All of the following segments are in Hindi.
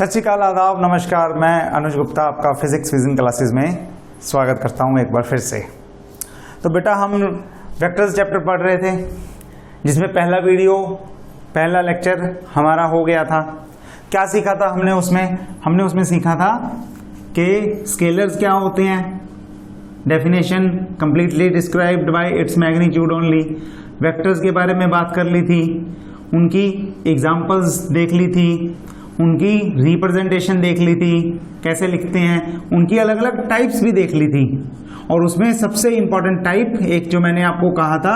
सत श्री अकाल, आदाब, नमस्कार। मैं अनुज गुप्ता आपका फिजिक्स विजन क्लासेस में स्वागत करता हूं एक बार फिर से। तो बेटा हम वेक्टर्स चैप्टर पढ़ रहे थे जिसमें पहला लेक्चर हमारा हो गया था। क्या सीखा था हमने उसमें सीखा था कि स्केलर्स क्या होते हैं, definition completely described bye its magnitude only. Vectors के बारे में बात कर ली थी, उनकी एग्जांपल्स देख ली थी, उनकी रिप्रेजेंटेशन देख ली थी, कैसे लिखते हैं, उनकी अलग अलग टाइप्स भी देख ली थी। और उसमें सबसे इंपॉर्टेंट टाइप एक जो मैंने आपको कहा था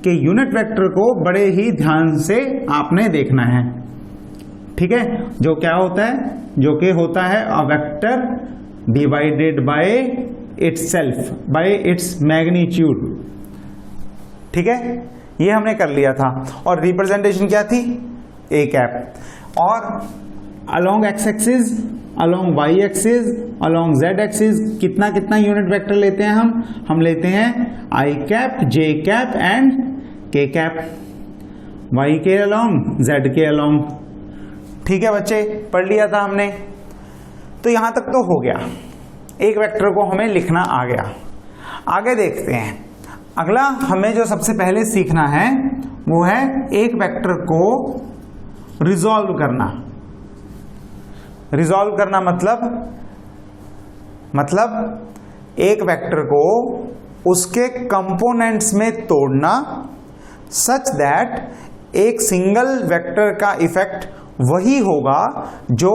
कि यूनिट वेक्टर को बड़े ही ध्यान से आपने देखना है, ठीक है। जो क्या होता है, जो कि होता है a vector divided by itself bye its magnitude, ठीक है। ये हमने कर लिया था। और रिप्रेजेंटेशन क्या थी, ए कैप। और along X axis, along Y axis, along Z axis कितना कितना यूनिट वेक्टर लेते हैं हम लेते हैं I cap, J cap and K cap, Y के अलोंग, जेड के अलोंग, ठीक है बच्चे, पढ़ लिया था हमने। तो यहां तक तो हो गया, एक वेक्टर को हमें लिखना आ गया। आगे देखते हैं, अगला हमें जो सबसे पहले सीखना है वो है एक वेक्टर को रिजॉल्व करना। रिजॉल्व करना मतलब एक वेक्टर को उसके कंपोनेंट्स में तोड़ना सच दैट एक सिंगल वेक्टर का इफेक्ट वही होगा जो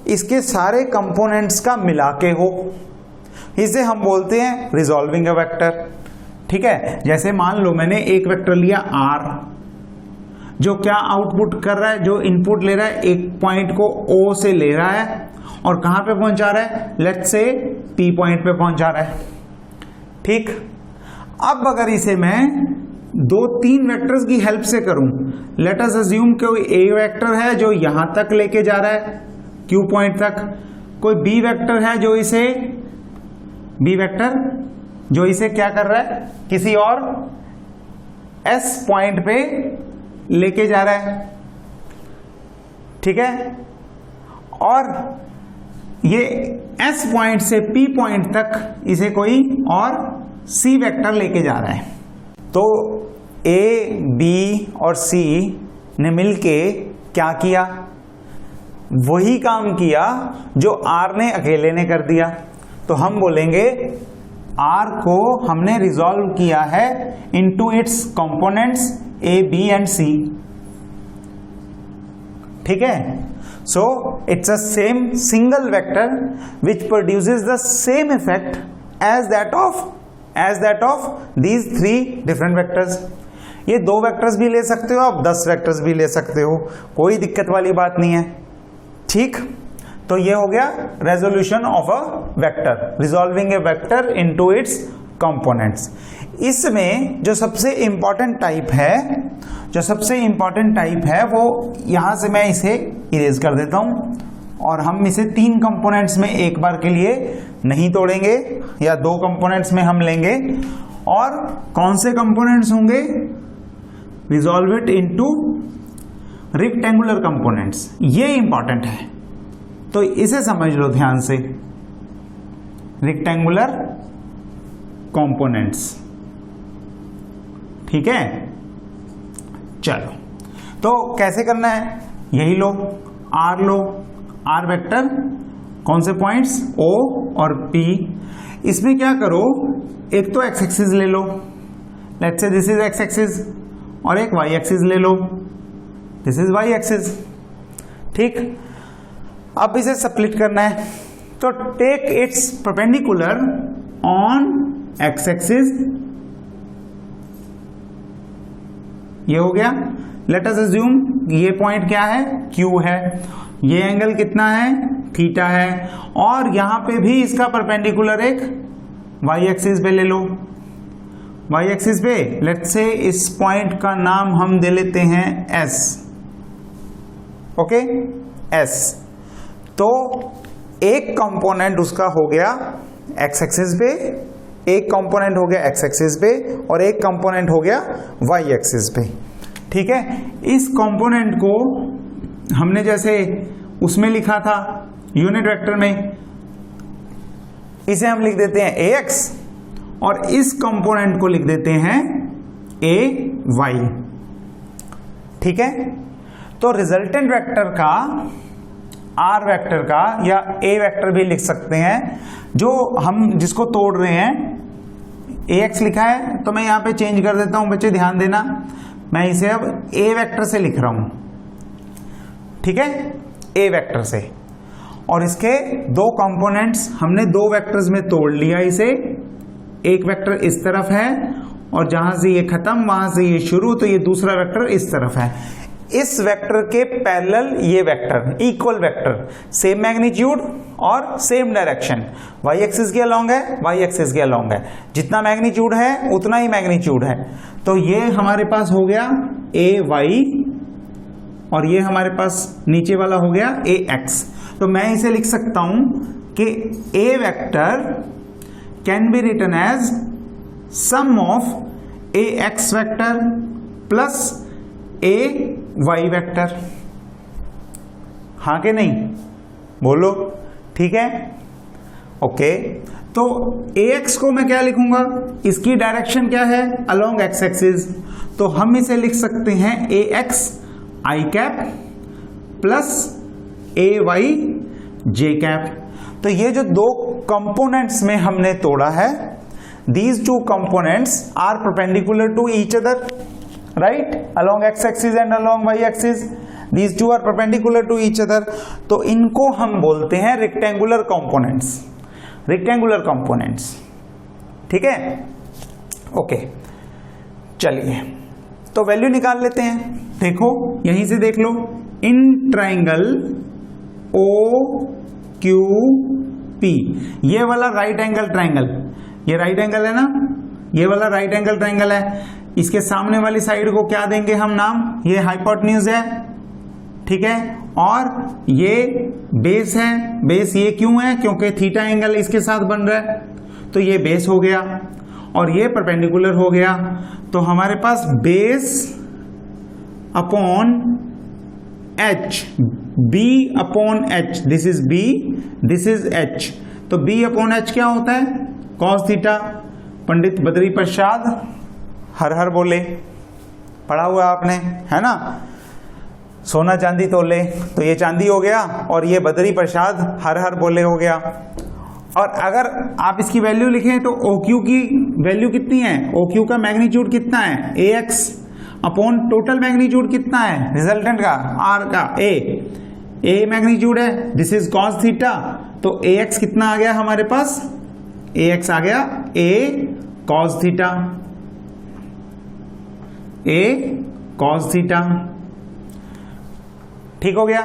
इसके सारे कंपोनेंट्स का मिला के हो। इसे हम बोलते हैं रिजॉल्विंग अ वेक्टर, ठीक है। जैसे मान लो मैंने एक वेक्टर लिया R, जो क्या आउटपुट कर रहा है, जो इनपुट ले रहा है, एक पॉइंट को O से ले रहा है और कहां पे पहुंचा रहा है, लेट्स से P पॉइंट पे पहुंचा रहा है, ठीक। अब अगर इसे मैं 2-3 वेक्टर्स की हेल्प से करूं, लेट अस अज्यूम कोई A वेक्टर है जो यहां तक लेके जा रहा है Q पॉइंट तक, कोई B वेक्टर है जो इसे क्या कर रहा है, किसी और S पॉइंट पे लेके जा रहा है, ठीक है। और ये S पॉइंट से P पॉइंट तक इसे कोई और C वेक्टर लेके जा रहा है। तो A, B और C ने मिलके क्या किया, वही काम किया जो R ने अकेले ने कर दिया। तो हम बोलेंगे R को हमने रिजॉल्व किया है into its components A, B and C, ठीक है। So it's a same single vector which produces the same effect as that of these 3 different vectors. ये 2 वेक्टर्स भी ले सकते हो आप, 10 वेक्टर्स भी ले सकते हो, कोई दिक्कत वाली बात नहीं है, ठीक। तो ये हो गया resolution of a vector, resolving A vector into its components. इसमें जो सबसे इंपॉर्टेंट टाइप है वो यहां से मैं इसे इरेज कर देता हूं और हम इसे 3 कंपोनेंट्स में एक बार के लिए नहीं तोड़ेंगे, या 2 कंपोनेंट्स में हम लेंगे। और कौन से कंपोनेंट्स होंगे, resolve it into rectangular components, ये इंपॉर्टेंट है, तो इसे समझ लो ध्यान से, रेक्टेंगुलर कंपोनेंट्स, ठीक है। चलो, तो कैसे करना है, यही लो R वेक्टर, कौन से पॉइंट्स O और P, इसमें क्या करो, एक तो एक्स एक्सिस ले लो, let's say this is X axis, और एक वाई एक्सिस ले लो, दिस इज वाई एक्सिस, ठीक। अब इसे स्प्लिट करना है, तो take its perpendicular on X axis, ये हो गया। लेट अस अज्यूम ये पॉइंट क्या है, Q है, ये एंगल कितना है, थीटा है, और यहां पे भी इसका परपेंडिकुलर एक वाई एक्सिस पे ले लो। वाई एक्सिस पे लेट्स से इस पॉइंट का नाम हम दे लेते हैं S, ओके, S। तो एक कंपोनेंट उसका हो गया एक्स एक्सिस पे, एक कंपोनेंट हो गया एक्स एक्सिस पे, और एक कंपोनेंट हो गया वाई एक्सिस पे, ठीक है। इस कंपोनेंट को हमने जैसे उसमें लिखा था यूनिट वेक्टर में, इसे हम लिख देते हैं ax और इस कंपोनेंट को लिख देते हैं ay। ठीक है, तो रिजल्टेंट वेक्टर का r वेक्टर का या a वेक्टर भी लिख सकते हैं, जो हम जिसको तोड़ रहे हैं ax लिखा है, तो मैं यहां पे चेंज कर देता हूं बच्चे, ध्यान देना, मैं इसे अब a वेक्टर से लिख रहा हूं। ठीक है, a वेक्टर से, और इसके दो कंपोनेंट्स हमने दो वेक्टर्स में तोड़ लिया इसे, एक वेक्टर इस तरफ है और जहां से ये खत्म वहां से ये शुरू, तो ये दूसरा वेक्टर इस तरफ है। इस वेक्टर के पैरेलल ये vector equal vector, same magnitude और सेम डायरेक्शन, y एक्सिस के अलोंग है, y एक्सिस के अलोंग है, जितना मैग्नीट्यूड है उतना ही मैग्नीट्यूड है। तो ये हमारे पास हो गया ay और ये हमारे पास नीचे वाला हो गया ax। तो मैं इसे लिख सकता हूं कि a vector can be written as sum of ax vector plus ay vector. हाँ कि नहीं, बोलो। ठीक है, ओके। तो ax को मैं क्या लिखूंगा, इसकी डायरेक्शन क्या है, अलोंग x एक्सिस, तो हम इसे लिख सकते हैं ax i cap plus ay j cap. तो ये जो दो कंपोनेंट्स में हमने तोड़ा है, these two components are perpendicular to each other, right, along x axis and along y axis, these two are perpendicular to each other। तो इनको हम बोलते हैं रेक्टेंगुलर कंपोनेंट्स, रेक्टेंगुलर कंपोनेंट्स। ठीक है, ओके, चलिए तो वैल्यू निकाल लेते हैं। देखो यहीं से देख लो, इन ट्राइंगल OQP, ये वाला राइट एंगल ट्राइंगल, ये राइट एंगल है ना, ये वाला राइट एंगल ट्राइंगल है, इसके सामने वाली साइड को क्या देंगे हम नाम, ये हाइपोटेन्यूज है। ठीक है, और ये बेस है, बेस ये क्यों है, क्योंकि थीटा एंगल इसके साथ बन रहा है, तो ये बेस हो गया और ये परपेंडिकुलर हो गया। तो हमारे पास base upon h, b upon h, this is b, this is h, तो b अपॉन h क्या होता है, cos थीटा। पंडित बद्री प्रसाद हर हर बोले, पढ़ा हुआ आपने, है ना, सोना चांदी तोले, तो ये चांदी हो गया और ये बद्री प्रसाद हर हर बोले हो गया। और अगर आप इसकी वैल्यू लिखें तो OQ की वैल्यू कितनी है, OQ का मैग्नीट्यूड कितना है, AX अपॉन टोटल मैग्नीट्यूड कितना है रिजल्टेंट का, R का A मैग्नीट्यूड है, दिस इज cos थीटा, तो AX कितना आ गया हमारे पास, AX आ गया A cos theta, A cos theta. ठीक हो गया।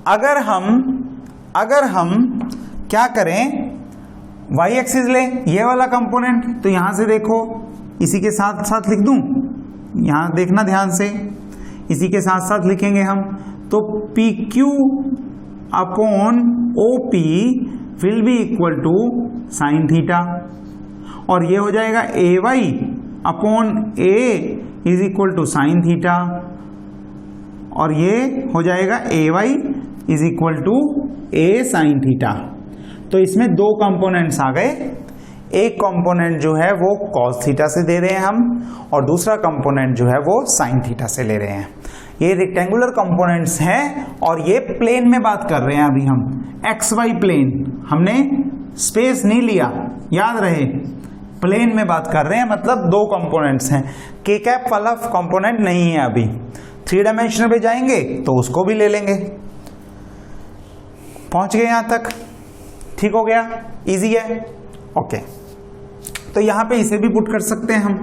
अगर हम क्या करें, y एक्सिस ले, ये वाला कंपोनेंट, तो यहां से देखो, इसी के साथ साथ लिख दूं, यहां देखना ध्यान से, इसी के साथ साथ लिखेंगे हम, तो PQ upon OP will be equal to sine theta, और ये हो जाएगा AY upon A is equal to sine theta, और ये हो जाएगा AY is equal to A sine theta. तो इसमें दो कंपोनेंट्स आ गए, एक कंपोनेंट जो है वो cos थीटा से दे रहे हैं हम, और दूसरा कंपोनेंट जो है वो साइन थीटा से ले रहे हैं। ये रेक्टेंगुलर कंपोनेंट्स हैं और ये प्लेन में बात कर रहे हैं अभी हम, XY प्लेन, हमने स्पेस नहीं लिया, याद रहे, प्लेन में बात कर रहे हैं, मतलब दो कंपोनेंट्स हैं, के कैप वाला कंपोनेंट नहीं है अभी, 3 डायमेंशनल पे जाएंगे तो उसको भी ले लेंगे। पहुंच गए यहां तक, ठीक हो गया, इजी है, ओके। तो यहां पे इसे भी पुट कर सकते हैं हम,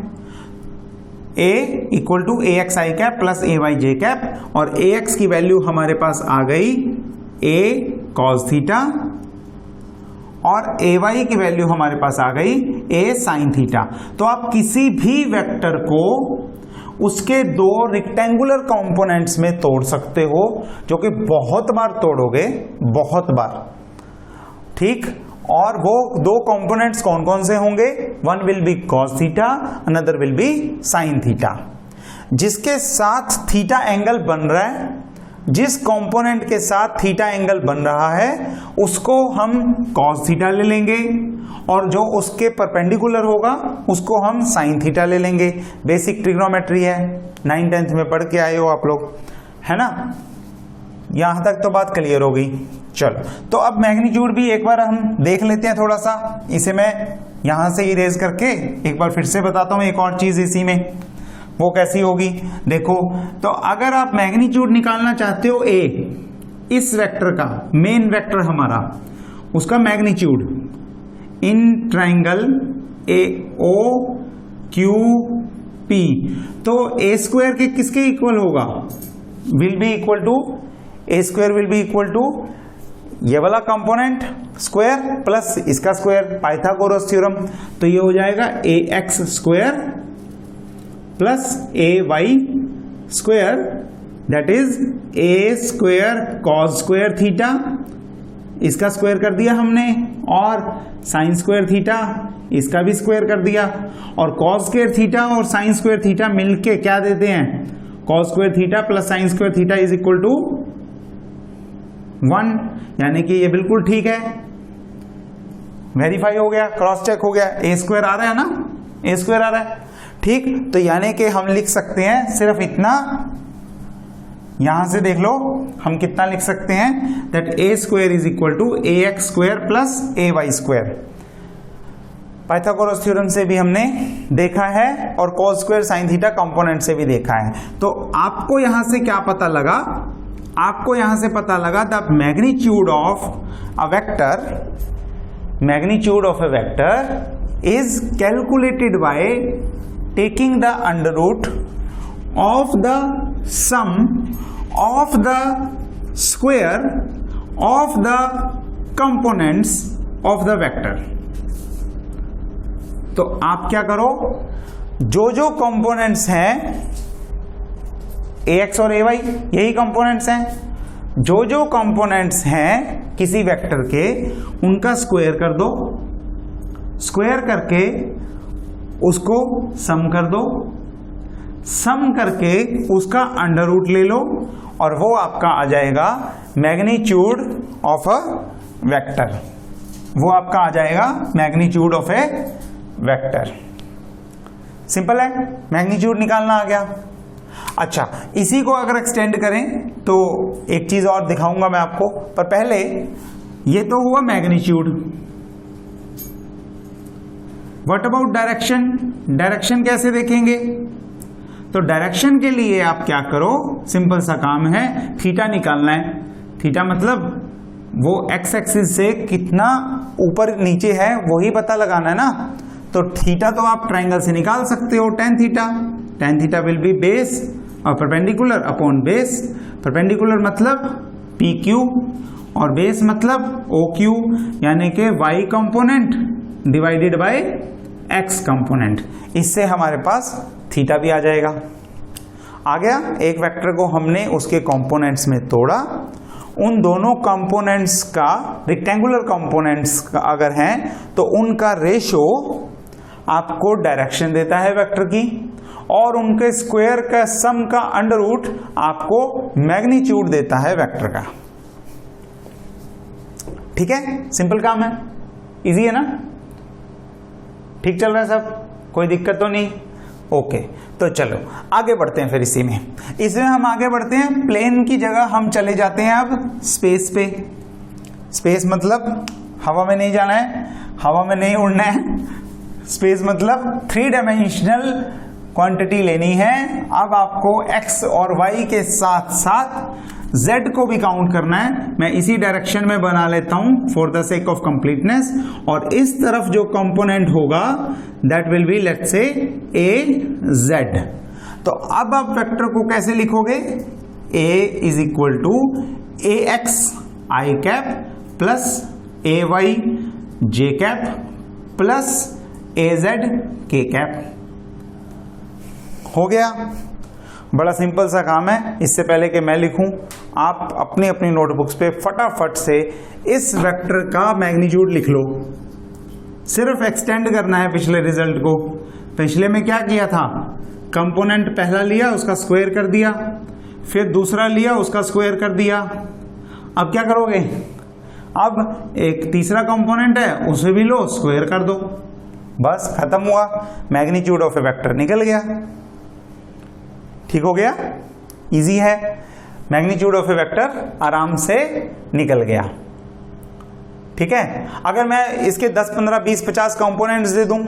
A equal to AX I cap plus AY J cap, और AX की वैल्यू हमारे पास आ गई A cos थीटा, और AY की वैल्यू हमारे पास आ गई A sin थीटा। तो आप किसी भी वेक्टर को उसके दो रेक्टेंगुलर कंपोनेंट्स में तोड़ सकते हो, जो कि बहुत बार तोड़ोगे, बहुत बार, ठीक। और वो दो कंपोनेंट्स कौन कौन से होंगे, one will be cos theta, another will be sin theta, जिसके साथ थीटा एंगल बन रहा है जिस कंपोनेंट के साथ थीटा एंगल बन रहा है उसको हम cos थीटा ले लेंगे और जो उसके परपेंडिकुलर होगा उसको हम sin थीटा ले लेंगे। बेसिक ट्रिग्नोमेट्री है, 9th में पढ़ के आए हो आप लोग, है ना। यहां तक तो बात क्लियर हो गई। चलो, तो अब मैग्नीट्यूड भी एक बार हम देख लेते हैं थोड़ा सा। इसे मैं यहां से इरेज करके एक बार फिर से बताता हूं एक और चीज इसी में, वो कैसी होगी देखो। तो अगर आप मैग्नीट्यूड निकालना चाहते हो ए, इस वेक्टर का, मेन वेक्टर हमारा, उसका magnitude in triangle A O Q P, तो ए स्क्वायर के किसके इक्वल होगा? Will be equal to, A square will be equal to ये वाला कंपोनेंट स्क्वायर प्लस इसका स्क्वायर, पाइथागोरस थ्योरम। तो ये हो जाएगा A X square plus A Y square, that is A square cos square theta, इसका स्क्वायर कर दिया हमने, और साइन स्क्वायर थीटा, इसका भी स्क्वायर कर दिया, और कॉस स्क्वायर थीटा और साइन स्क्वायर थीटा मिलके क्या देते हैं? Cos square theta plus sine square theta is equal to 1, यानी कि ये बिल्कुल ठीक है, वेरीफाई हो गया, क्रॉस चेक हो गया। ए स्क्वायर आ रहा है ना, ए स्क्वायर आ रहा है, ठीक। तो यानी कि हम लिख सकते हैं सिर्फ इतना, यहां से देख लो हम कितना लिख सकते हैं, that A square is equal to A X square plus A Y square. Pythagoras theorem से भी हमने देखा है और cos square sine theta component से भी देखा है। तो आपको यहां से क्या पता लगा? आपको यहां से पता लगा the magnitude of a vector, magnitude of a vector is calculated by taking the under root of the sum of the square of the components of the vector. तो आप क्या करो, जो जो कंपोनेंट्स हैं ए एक्स और ए वाई, यही कंपोनेंट्स हैं, जो जो कंपोनेंट्स हैं किसी वेक्टर के उनका स्क्वायर कर दो, स्क्वायर करके उसको सम कर दो, सम करके उसका अंडर रूट ले लो और वो आपका आ जाएगा मैग्नीट्यूड ऑफ अ वेक्टर, वो आपका आ जाएगा magnitude of a vector. Simple है, मैग्नीट्यूड निकालना आ गया। अच्छा, इसी को अगर एक्सटेंड करें तो एक चीज और दिखाऊंगा मैं आपको, पर पहले ये तो हुआ magnitude. What about direction? Direction कैसे देखेंगे? तो डायरेक्शन के लिए आप क्या करो, सिंपल सा काम है, थीटा निकालना है। थीटा मतलब वो एक्स एक्सिस से कितना ऊपर नीचे है वही पता लगाना है ना। तो थीटा तो आप ट्राइंगल से निकाल सकते हो, tan theta. Tan theta will be base और परपेंडिकुलर अपॉन बेस। परपेंडिकुलर मतलब पी क्यू और बेस मतलब ओ क्यू, यानी कि Y component divided by X component. इससे हमारे पास थीटा भी आ जाएगा। आ गया, एक वेक्टर को हमने उसके कंपोनेंट्स में तोड़ा, उन दोनों कंपोनेंट्स का, रेक्टेंगुलर कंपोनेंट्स का अगर हैं तो उनका रेशो आपको डायरेक्शन देता है वेक्टर की, और उनके स्क्वायर का सम का अंडर रूट आपको मैग्नीट्यूड देता है वेक्टर का। ठीक है, सिंपल काम है, इजी है ना, ठीक चल रहा है सब, कोई दिक्कत तो नहीं। ओके, तो चलो आगे बढ़ते हैं फिर इसमें हम आगे बढ़ते हैं। प्लेन की जगह हम चले जाते हैं अब स्पेस पे। स्पेस मतलब हवा में नहीं जाना है, हवा में नहीं उड़ना है। स्पेस मतलब 3 डायमेंशनल क्वांटिटी लेनी है। अब आपको x और y के साथ साथ z को भी काउंट करना है। मैं इसी डायरेक्शन में बना लेता हूं for the sake of completeness. और इस तरफ जो कंपोनेंट होगा that will be let's say a z। तो अब आप वेक्टर को कैसे लिखोगे? a is equal to A X I cap plus A Y J cap plus A Z K cap. हो गया, बड़ा सिंपल सा काम है। इससे पहले कि मैं लिखूं, आप अपनी अपनी नोटबुक्स पे फटाफट से इस वेक्टर का मैग्नीट्यूड लिख लो। सिर्फ एक्सटेंड करना है पिछले रिजल्ट को। पिछले में क्या किया था? कंपोनेंट पहला लिया, उसका स्क्वायर कर दिया, फिर दूसरा लिया उसका स्क्वायर कर दिया। अब क्या करोगे, अब एक तीसरा कंपोनेंट है उसे भी लो स्क्वायर कर दो, बस खत्म हुआ, मैग्नीट्यूड ऑफ ए वेक्टर निकल गया। ठीक हो गया, इजी है, मैग्नीट्यूड ऑफ ए वेक्टर आराम से निकल गया। ठीक है, अगर मैं इसके 10, 15, 20, 50 कंपोनेंट्स दे दूं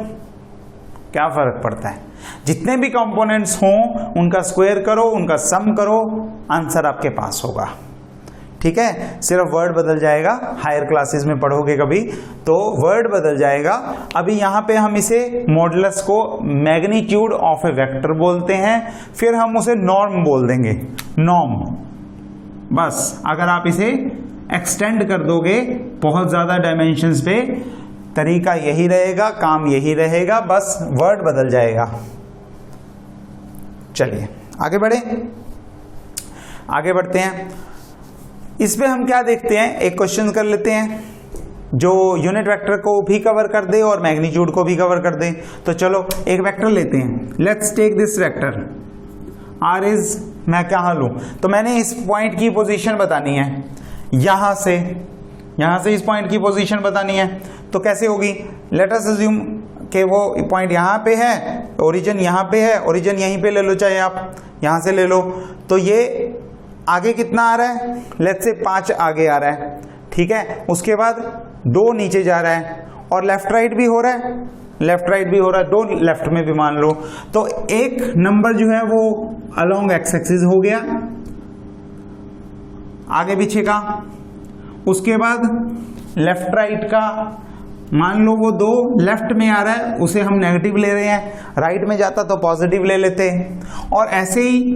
क्या फर्क पड़ता है, जितने भी कंपोनेंट्स हों उनका स्क्वायर करो, उनका सम करो, आंसर आपके पास होगा। ठीक है, सिर्फ वर्ड बदल जाएगा, हायर क्लासेस में पढ़ोगे कभी तो वर्ड बदल जाएगा। अभी यहां पे हम इसे मॉडुलस को मैग्नीट्यूड ऑफ ए वेक्टर बोलते हैं, फिर हम उसे नॉर्म बोल देंगे, नॉर्म। बस अगर आप इसे एक्सटेंड कर दोगे बहुत ज्यादा डायमेंशंस पे, तरीका यही रहेगा, काम यही रहेगा, बस वर्ड बदल जाएगा। चलिए आगे बढ़ते हैं। इस पे हम क्या देखते हैं, एक क्वेश्चन कर लेते हैं जो यूनिट वेक्टर को भी कवर कर दे और मैग्नीट्यूड को भी कवर कर दे। तो चलो एक वेक्टर लेते हैं, let's take this vector r is, मैं क्या लूं, तो मैंने इस पॉइंट की पोजीशन बतानी है, यहां से इस पॉइंट की पोजीशन बतानी है। तो कैसे होगी, लेट अस अज्यूम कि वो पॉइंट यहां पे है, ओरिजिन यहां पे है, ओरिजिन यहीं पे ले लो, चाहे आप यहां से ले लो। तो ये आगे कितना आ रहा है, लेट्स से 5 आगे आ रहा है। ठीक है, उसके बाद 2 नीचे जा रहा है और लेफ्ट राइट भी हो रहा है, 2 लेफ्ट में भी मान लो। तो एक नंबर जो है वो अलोंग एक्स एक्सिस हो गया आगे पीछे का। उसके बाद लेफ्ट राइट का मान लो वो 2 लेफ्ट में आ रहा है, उसे हम नेगेटिव ले रहे हैं, राइट में जाता तो पॉजिटिव ले लेते हैं। और ऐसे ही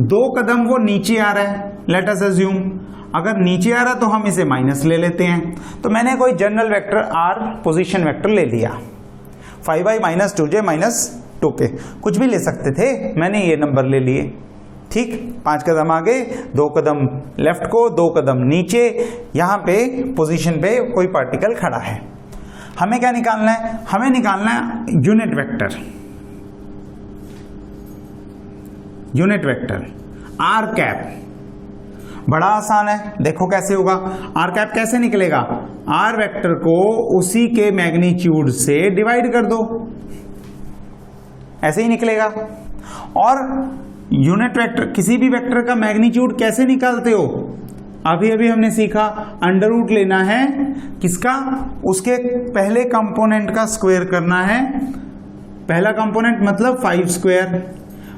2 कदम वो नीचे आ रहा है, लेट अस अज्यूम अगर नीचे आ रहा तो हम इसे माइनस ले लेते हैं। तो मैंने कोई general vector r position vector ले लिया, 5i - 2j - 2k, कुछ भी ले सकते थे, मैंने ये नंबर ले लिए। ठीक, 5 कदम आगे, 2 कदम लेफ्ट को, 2 कदम नीचे, यहां पे पोजीशन पे कोई पार्टिकल खड़ा है। हमें क्या निकालना है, हमें निकालना है यूनिट वेक्टर आर कैप। बड़ा आसान है, देखो कैसे होगा। आर कैप कैसे निकलेगा, आर वेक्टर को उसी के मैग्नीट्यूड से डिवाइड कर दो, ऐसे ही निकलेगा। और यूनिट वेक्टर, किसी भी वेक्टर का मैग्नीट्यूड कैसे निकालते हो, अभी हमने सीखा, अंडर रूट लेना है किसका, उसके पहले कंपोनेंट का स्क्वायर करना है। पहला कंपोनेंट मतलब 5 स्क्वायर,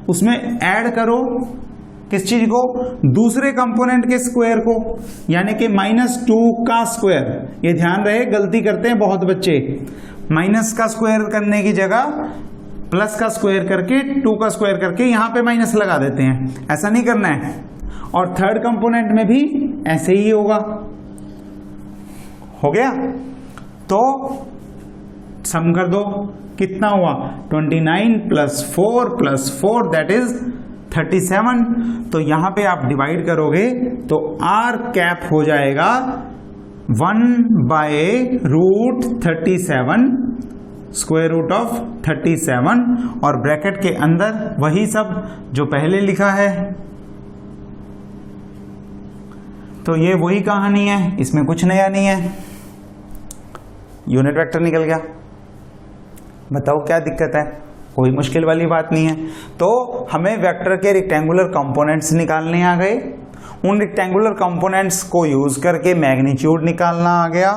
उसमें ऐड करो किस चीज को, दूसरे कंपोनेंट के स्क्वायर को, यानी कि -2 का स्क्वायर। ये ध्यान रहे, गलती करते हैं बहुत बच्चे, माइनस का स्क्वायर करने की जगह प्लस का स्क्वायर करके 2 का स्क्वायर करके यहां पे माइनस लगा देते हैं, ऐसा नहीं करना है। और थर्ड कंपोनेंट में भी ऐसे ही होगा। हो गया, तो सम कर दो, कितना हुआ, 29 + 4 + 4 दैट इज 37। तो यहां पे आप डिवाइड करोगे तो आर कैप हो जाएगा 1/√37 स्क्वायर रूट ऑफ 37, और ब्रैकेट के अंदर वही सब जो पहले लिखा है। तो ये वही कहानी है, इसमें कुछ नया नहीं है, यूनिट वेक्टर निकल गया। बताओ क्या दिक्कत है, कोई मुश्किल वाली बात नहीं है। तो हमें वेक्टर के रेक्टेंगुलर कंपोनेंट्स निकालने आ गए, उन रेक्टेंगुलर कंपोनेंट्स को यूज करके मैग्नीट्यूड निकालना आ गया,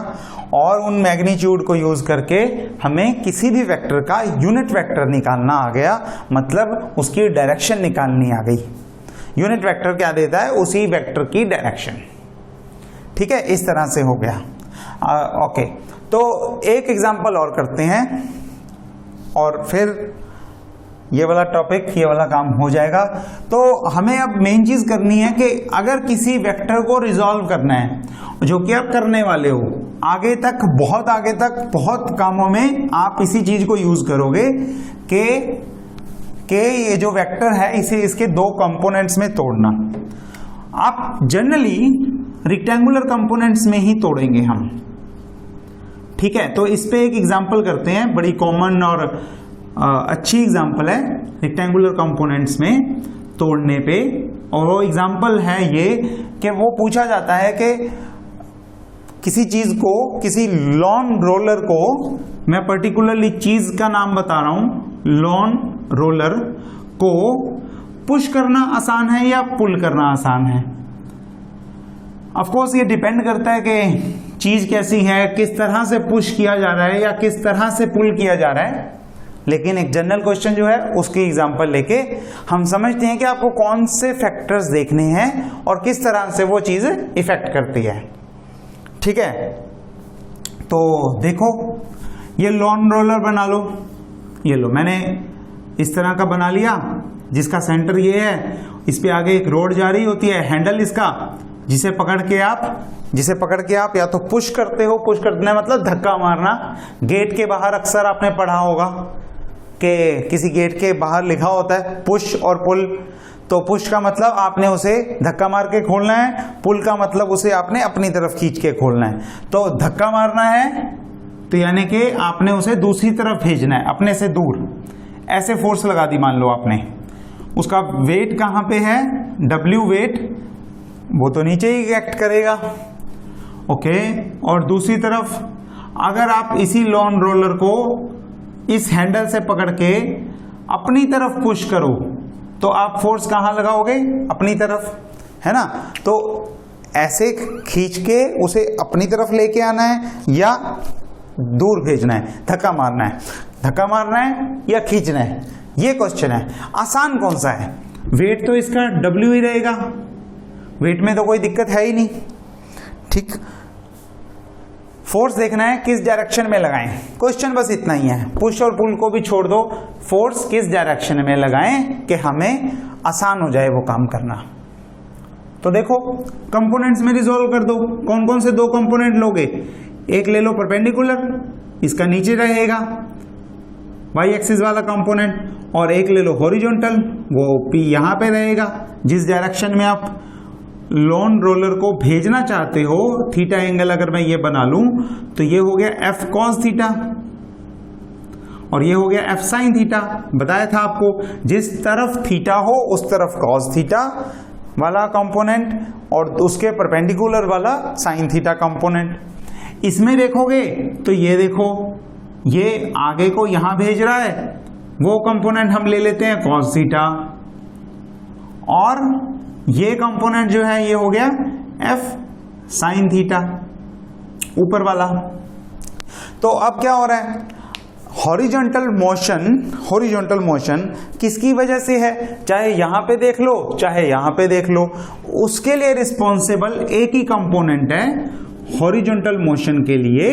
और उन मैग्नीट्यूड को यूज करके हमें किसी भी वेक्टर का यूनिट वेक्टर निकालना आ गया, मतलब उसकी डायरेक्शन निकालनी आ गई। यूनिट वेक्टर क्या देता है, उसी वेक्टर की डायरेक्शन। ठीक है, इस तरह से हो गया। ओके, तो एक एग्जांपल और करते हैं और फिर ये वाला टॉपिक, ये वाला काम हो जाएगा। तो हमें अब मेन चीज करनी है कि अगर किसी वेक्टर को रिजॉल्व करना है, जो कि आप करने वाले हो, आगे तक, बहुत आगे तक, बहुत कामों में आप इसी चीज को यूज करोगे कि ये जो वेक्टर है इसे इसके 2 कंपोनेंट्स में तोड़ना। आप जनरली रेक्टेंगुलर कंपोनेंट्स में ही तोड़ेंगे हम। ठीक है, तो इस पे एक एग्जांपल करते हैं, बड़ी कॉमन और अच्छी एग्जांपल है रेक्टेंगुलर कंपोनेंट्स में तोड़ने पे। और वो एग्जाम्पल है ये कि वो पूछा जाता है कि किसी चीज को, किसी लॉन रोलर को, मैं पर्टिकुलरली चीज का नाम बता रहा हूं, लॉन रोलर को पुश करना आसान है या पुल करना आसान है। ऑफ कोर्स ये डिपेंड करता है कि चीज कैसी है, किस तरह से पुश किया जा रहा है या किस तरह से पुल किया जा रहा है, लेकिन एक जनरल क्वेश्चन जो है उसकी एग्जांपल लेके हम समझते हैं कि आपको कौन से फैक्टर्स देखने हैं और किस तरह से वो चीज इफेक्ट करती है। ठीक है, तो देखो ये लॉन रोलर बना लो, ये लो मैंने इस तरह का बना लिया जिसका सेंटर ये है, इस पे आगे एक रोड जा रही होती है, हैंडल इसका, जिसे पकड़ के आप या तो पुश करते हो, पुश करना मतलब धक्का मारना। गेट के बाहर अक्सर आपने पढ़ा होगा कि किसी गेट के बाहर लिखा होता है पुश और पुल, तो पुश का मतलब आपने उसे धक्का मार के खोलना है, पुल का मतलब उसे आपने अपनी तरफ खींच के खोलना है। तो धक्का मारना है तो यानी कि आपने उसे दूसरी तरफ भेजना है, अपने से दूर, ऐसे फोर्स लगा दी मान लो आपने। उसका वेट कहां पे है, W वेट, वो तो नीचे ही एक्ट करेगा। ओके, और दूसरी तरफ अगर आप इसी लॉन रोलर को इस हैंडल से पकड़ के अपनी तरफ पुश करो तो आप फोर्स कहां लगाओगे, अपनी तरफ, है ना। तो ऐसे खींच के उसे अपनी तरफ लेके आना है या दूर भेजना है, धक्का मारना है या खींचना है, ये क्वेश्चन है। आसान कौन सा है, वेट तो इसका W ही रहेगा, वेट में तो कोई दिक्कत है ही नहीं। ठीक, फोर्स देखना है किस डायरेक्शन में लगाएं, क्वेश्चन बस इतना ही है। पुश और पुल को भी छोड़ दो, फोर्स किस डायरेक्शन में लगाएं कि हमें आसान हो जाए वो काम करना। तो देखो कंपोनेंट्स में रिजॉल्व कर दो, कौन कौन से दो कंपोनेंट लोगे, एक ले लो परपेंडिकुलर, इसका नीचे रहेगा वाई एक्सिस वाला कंपोनेंट, और एक ले लो हॉरिजॉन्टल, वो P यहां पे रहेगा, जिस डायरेक्शन में आप लॉन रोलर को भेजना चाहते हो। थीटा एंगल अगर मैं ये बना लूं तो ये हो गया F cos थीटा और ये हो गया F sin थीटा। बताया था आपको जिस तरफ थीटा हो उस तरफ cos थीटा वाला कंपोनेंट और उसके परपेंडिकुलर वाला sin थीटा कंपोनेंट। इसमें देखोगे तो ये देखो, ये आगे को यहां भेज रहा है, वो कंपोनेंट हम ले लेते हैं cos थीटा, और ये कंपोनेंट जो है ये हो गया F sin थीटा ऊपर वाला। तो अब क्या हो रहा है, हॉरिजॉन्टल मोशन किसकी वजह से है, चाहे यहां पे देख लो चाहे यहां पे देख लो, उसके लिए रिस्पॉन्सिबल एक ही कंपोनेंट है हॉरिजॉन्टल मोशन के लिए,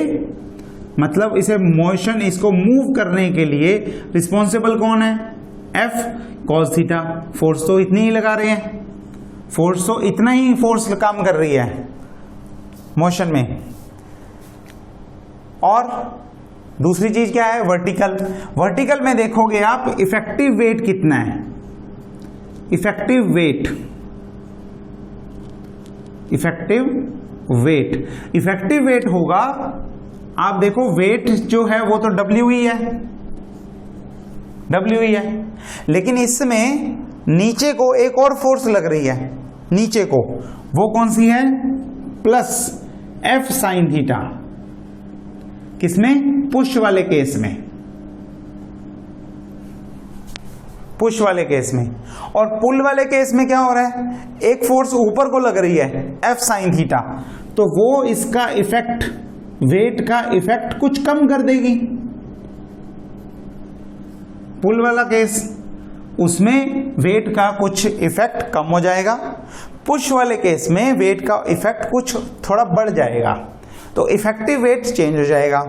मतलब इसे मोशन, इसको मूव करने के लिए रिस्पॉन्सिबल कौन है, F cos थीटा। फोर्स तो इतनी ही लगा रहे हैं, फोर्स तो इतना ही फोर्स काम कर रही है मोशन में। और दूसरी चीज क्या है, वर्टिकल में देखोगे आप इफेक्टिव वेट कितना है, इफेक्टिव वेट होगा, आप देखो वेट जो है वो तो W ही है, लेकिन इसमें नीचे को एक और फोर्स लग रही है, नीचे को, वो कौन सी है, प्लस F sin थीटा। किसमें, पुश वाले केस में, पुश वाले केस में। और पुल वाले केस में क्या हो रहा है, एक फोर्स ऊपर को लग रही है F sin थीटा, तो वो इसका इफेक्ट, वेट का इफेक्ट कुछ कम कर देगी। पुल वाला केस, उसमें वेट का कुछ इफेक्ट कम हो जाएगा, पुश वाले केस में वेट का इफेक्ट कुछ थोड़ा बढ़ जाएगा, तो इफेक्टिव वेट चेंज हो जाएगा।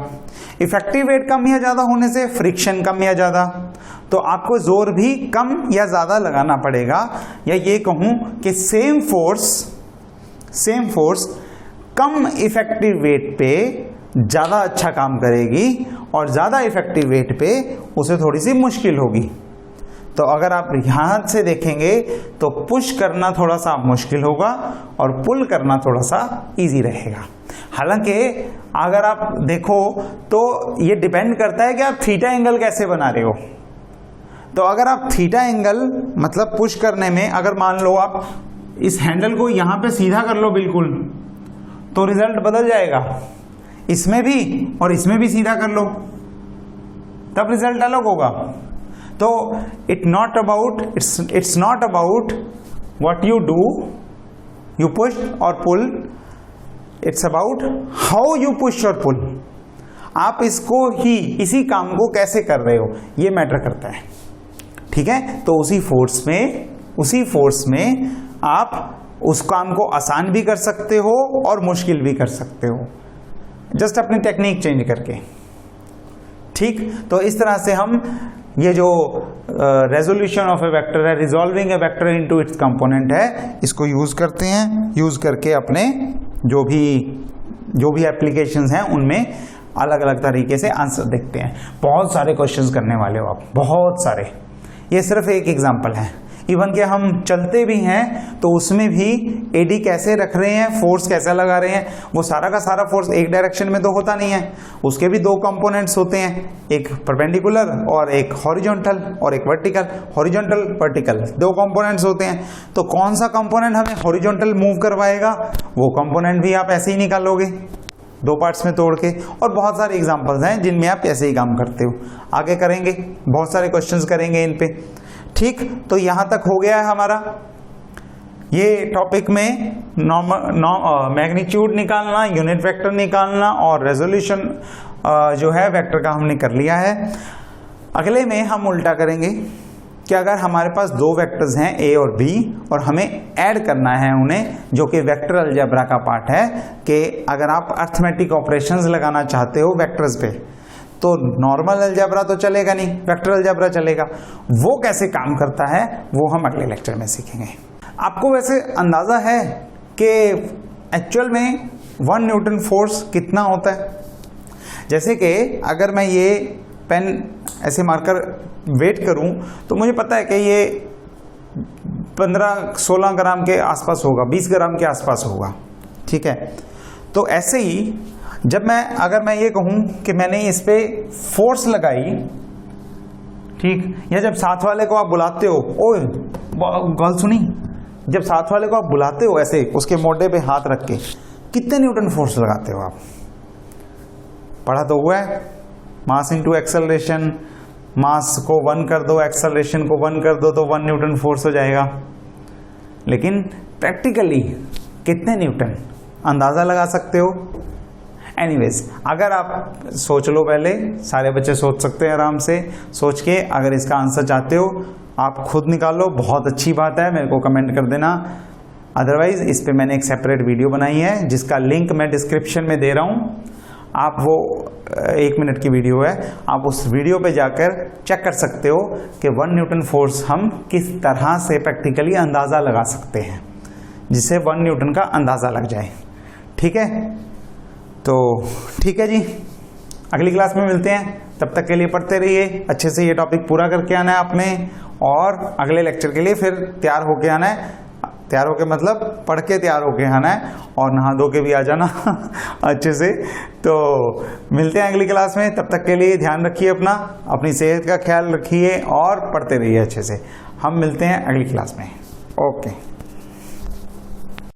इफेक्टिव वेट कम या ज्यादा होने से फ्रिक्शन कम या ज्यादा, तो आपको जोर भी कम या ज्यादा लगाना पड़ेगा, या ये कहूं कि सेम फोर्स कम इफेक्टिव वेट पे ज्यादा अच्छा काम करेगी और ज्यादा इफेक्टिव वेट पे उसे थोड़ी सी मुश्किल होगी। तो अगर आप यहां से देखेंगे तो पुश करना थोड़ा सा मुश्किल होगा और पुल करना थोड़ा सा इजी रहेगा। हालांकि अगर आप देखो तो ये डिपेंड करता है कि आप थीटा एंगल कैसे बना रहे हो। तो अगर आप थीटा एंगल मतलब पुश करने में अगर मान लो आप इस हैंडल को यहां पे सीधा कर लो बिल्कुल, तो रिजल्ट बदल जाएगा। इसमें भी और इसमें भी सीधा कर लो, तब रिजल्ट अलग होगा। तो it's not about what you do, you push और pull, it's about how you push और पुल। आप इसको ही, इसी काम को कैसे कर रहे हो, ये मैटर करता है। ठीक है, तो उसी फोर्स में आप उस काम को आसान भी कर सकते हो और मुश्किल भी कर सकते हो, जस्ट अपनी टेक्निक चेंज करके। ठीक, तो इस तरह से हम ये जो रेजोल्यूशन ऑफ ए वेक्टर है, रिजॉल्विंग ए वेक्टर इनटू इट्स कंपोनेंट है, इसको यूज करते हैं। यूज करके अपने जो भी एप्लीकेशंस हैं उनमें अलग अलग तरीके से आंसर देखते हैं। बहुत सारे क्वेश्चंस करने वाले हो आप, बहुत सारे। ये सिर्फ एक एग्जांपल है। इवन कि हम चलते भी हैं तो उसमें भी एडी कैसे रख रहे हैं, फोर्स कैसे लगा रहे हैं, वो सारा का सारा फोर्स एक डायरेक्शन में तो होता नहीं है, उसके भी दो कंपोनेंट्स होते हैं, एक परपेंडिकुलर और एक हॉरिजॉन्टल और एक वर्टिकल। हॉरिजॉन्टल वर्टिकल दो कंपोनेंट्स होते हैं, तो कौन सा कंपोनेंट हमें हॉरिजॉन्टल मूव करवाएगा, वो कंपोनेंट भी आप ऐसे ही निकालोगे दो पार्ट्स में तोड़ के। और बहुत सारे एग्जांपल्स हैं जिनमें आप ऐसे ही काम करते हो। आगे करेंगे, बहुत सारे क्वेश्चंस करेंगे इन पे। ठीक, तो यहां तक हो गया है हमारा ये टॉपिक में मैग्नीट्यूड निकालना, यूनिट वेक्टर निकालना और रेजोल्यूशन जो है वेक्टर का हमने कर लिया है। अगले में हम उल्टा करेंगे कि अगर हमारे पास दो वेक्टर्स हैं ए और बी और हमें ऐड करना है उन्हें, जो कि वेक्टर अलजेब्रा का पार्ट है, कि अगर आप अर्थमेटिक ऑपरेशंस लगाना चाहते हो वेक्टर्स पे, तो नॉर्मल अलजेब्रा तो चलेगा नहीं, वेक्टर अलजेब्रा चलेगा। वो कैसे काम करता है वो हम अगले लेक्चर में सीखेंगे। आपको वैसे अंदाजा है कि एक्चुअल में 1 न्यूटन फोर्स कितना होता है? जैसे कि अगर मैं ये पेन ऐसे मारकर वेट करूं तो मुझे पता है कि ये 15-16 ग्राम के आसपास होगा, 20 ग्राम के आसपास होगा। ठीक है, तो ऐसे ही जब अगर मैं ये कहूं कि मैंने इस पे फोर्स लगाई, ठीक, या जब साथ वाले को आप बुलाते हो, ओए गल सुनी, जब साथ वाले को आप बुलाते हो ऐसे उसके मोढे पे हाथ रख के, कितने न्यूटन फोर्स लगाते हो आप? पढ़ा तो हुआ है, मास इनटू एक्सेलरेशन, मास को 1 कर दो, एक्सेलरेशन को 1 कर दो, तो 1 न्यूटन फोर्स हो जाएगा। लेकिन प्रैक्टिकली कितने न्यूटन अंदाजा लगा सकते हो? एनीवेज, अगर आप सोच लो, पहले सारे बच्चे सोच सकते हैं, आराम से सोच के अगर इसका आंसर चाहते हो आप खुद निकालो, बहुत अच्छी बात है, मेरे को कमेंट कर देना। अदरवाइज इस पे मैंने एक सेपरेट वीडियो बनाई है जिसका लिंक मैं डिस्क्रिप्शन में दे रहा हूँ, आप वो 1 मिनट की वीडियो है, आप उस वीडियो पे जाकर चेक कर सकते हो कि 1 न्यूटन फोर्स हम किस तरह से प्रैक्टिकली अंदाज़ा लगा सकते हैं, जिससे 1 न्यूटन का अंदाज़ा लग जाए। ठीक है, तो ठीक है जी, अगली क्लास में मिलते हैं। तब तक के लिए पढ़ते रहिए, अच्छे से ये टॉपिक पूरा करके आना है आपने, और अगले लेक्चर के लिए फिर तैयार होके आना है। तैयार होके मतलब पढ़ के तैयार होके आना है, और नहा धो के भी आ जाना अच्छे से। तो मिलते हैं अगली क्लास में, तब तक के लिए ध्यान रखिए अपनी सेहत का ख्याल रखिए और पढ़ते रहिए अच्छे से। हम मिलते हैं अगली क्लास में। ओके।